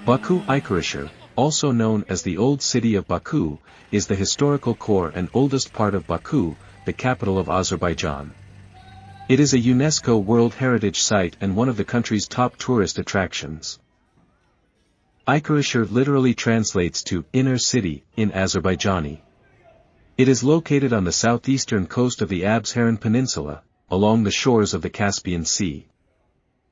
Baku Ikarashehir, also known as the Old City of Baku, is the historical core and oldest part of Baku, the capital of Azerbaijan. It is a UNESCO World Heritage Site and one of the country's top tourist attractions. Ikarashehir literally translates to inner city in Azerbaijani. It is located on the southeastern coast of the Absheron Peninsula, along the shores of the Caspian Sea.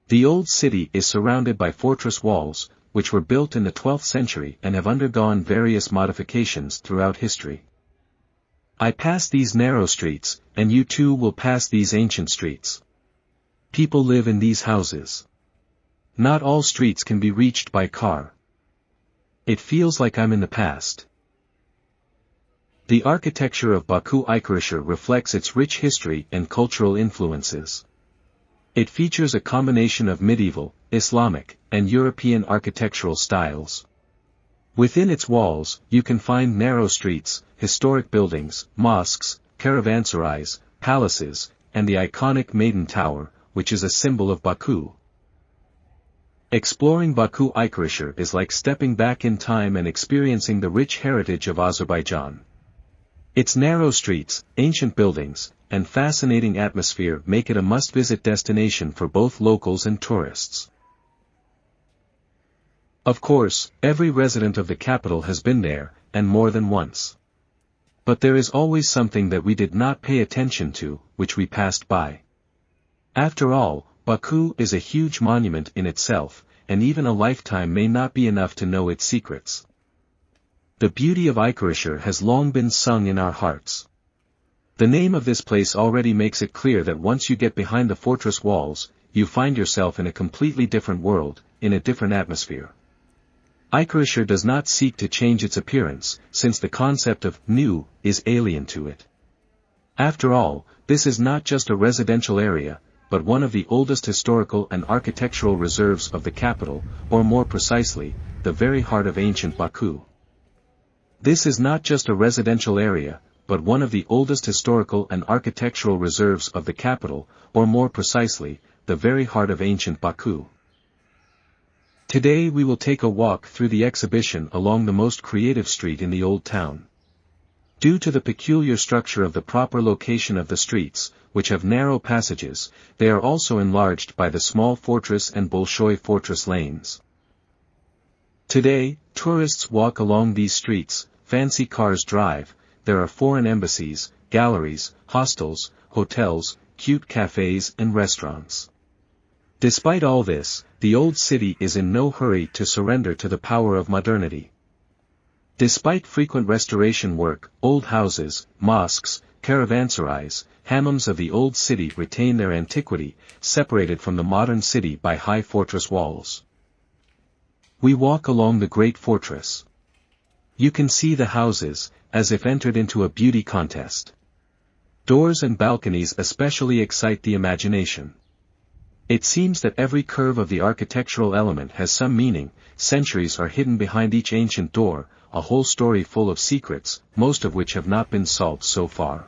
The old city is surrounded by fortress walls, which were built in the 12th century and have undergone various modifications throughout history. I pass these narrow streets, and you too will pass these ancient streets. People live in these houses. Not all streets can be reached by car. It feels like I'm in the past. The architecture of Baku Ikarashehir reflects its rich history and cultural influences. It features a combination of medieval, Islamic, and European architectural styles. Within its walls, you can find narrow streets, historic buildings, mosques, caravanserais, palaces, and the iconic Maiden Tower, which is a symbol of Baku. Exploring Baku Ikarashehir is like stepping back in time and experiencing the rich heritage of Azerbaijan. Its narrow streets, ancient buildings, and fascinating atmosphere make it a must-visit destination for both locals and tourists. Of course, every resident of the capital has been there, and more than once. But there is always something that we did not pay attention to, which we passed by. After all, Baku is a huge monument in itself, and even a lifetime may not be enough to know its secrets. The beauty of Ikarashehir has long been sung in our hearts. The name of this place already makes it clear that once you get behind the fortress walls, you find yourself in a completely different world, in a different atmosphere. Ikarashehir does not seek to change its appearance, since the concept of new is alien to it. After all, this is not just a residential area, but one of the oldest historical and architectural reserves of the capital, or more precisely, the very heart of ancient Baku. This is not just a residential area, but one of the oldest historical and architectural reserves of the capital, or more precisely, the very heart of ancient Baku. Today we will take a walk through the exhibition along the most creative street in the old town. Due to the peculiar structure of the proper location of the streets, which have narrow passages, they are also enlarged by the small fortress and Bolshoi fortress lanes. Today, tourists walk along these streets, fancy cars drive, there are foreign embassies, galleries, hostels, hotels, cute cafes and restaurants. Despite all this, the old city is in no hurry to surrender to the power of modernity. Despite frequent restoration work, old houses, mosques, caravanserais, hammams of the old city retain their antiquity, separated from the modern city by high fortress walls. We walk along the great fortress. You can see the houses, as if entered into a beauty contest. Doors and balconies especially excite the imagination. It seems that every curve of the architectural element has some meaning, centuries are hidden behind each ancient door, a whole story full of secrets, most of which have not been solved so far.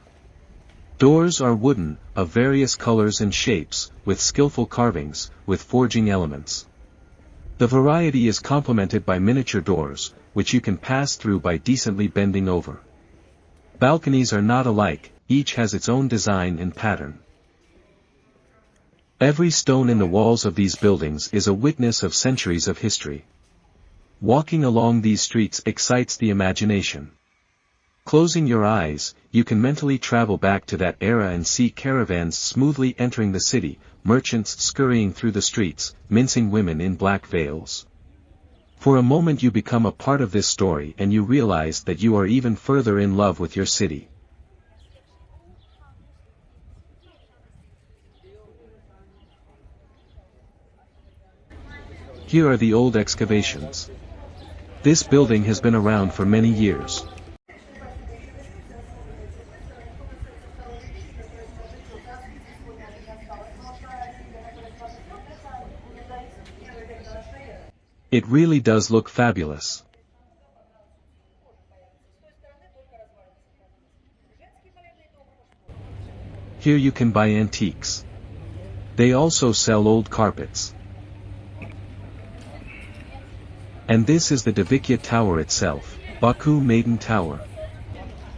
Doors are wooden, of various colors and shapes, with skillful carvings, with forging elements. The variety is complemented by miniature doors, which you can pass through by decently bending over. Balconies are not alike, each has its own design and pattern. Every stone in the walls of these buildings is a witness of centuries of history. Walking along these streets excites the imagination. Closing your eyes, you can mentally travel back to that era and see caravans smoothly entering the city, merchants scurrying through the streets, mincing women in black veils. For a moment you become a part of this story and you realize that you are even further in love with your city. Here are the old excavations. This building has been around for many years. It really does look fabulous. Here you can buy antiques. They also sell old carpets. And this is the Davikya Tower itself, Baku Maiden Tower.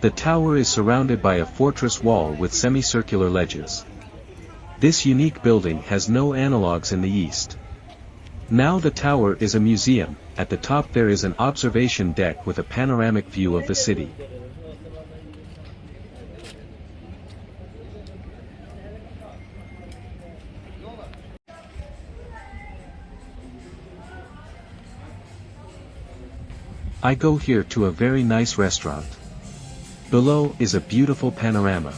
The tower is surrounded by a fortress wall with semicircular ledges. This unique building has no analogues in the East. Now the tower is a museum. At the top there is an observation deck with a panoramic view of the city. I go here to a very nice restaurant. Below is a beautiful panorama.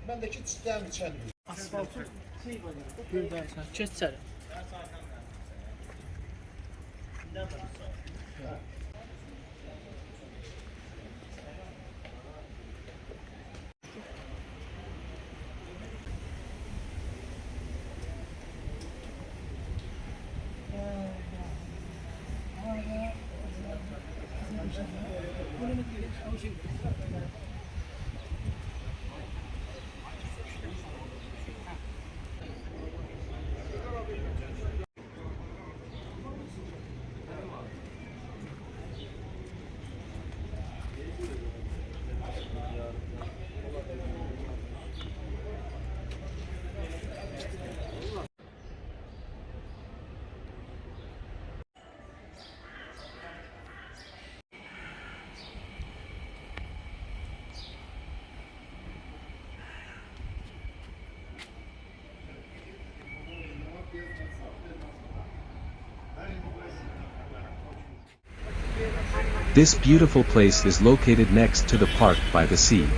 Bendeki çiftlerin içeri. Asfaltı birden geç içeri. This beautiful place is located next to the park by the sea.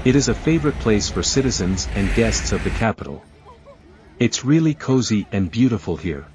It is a favorite place for citizens and guests of the capital. It's really cozy and beautiful here.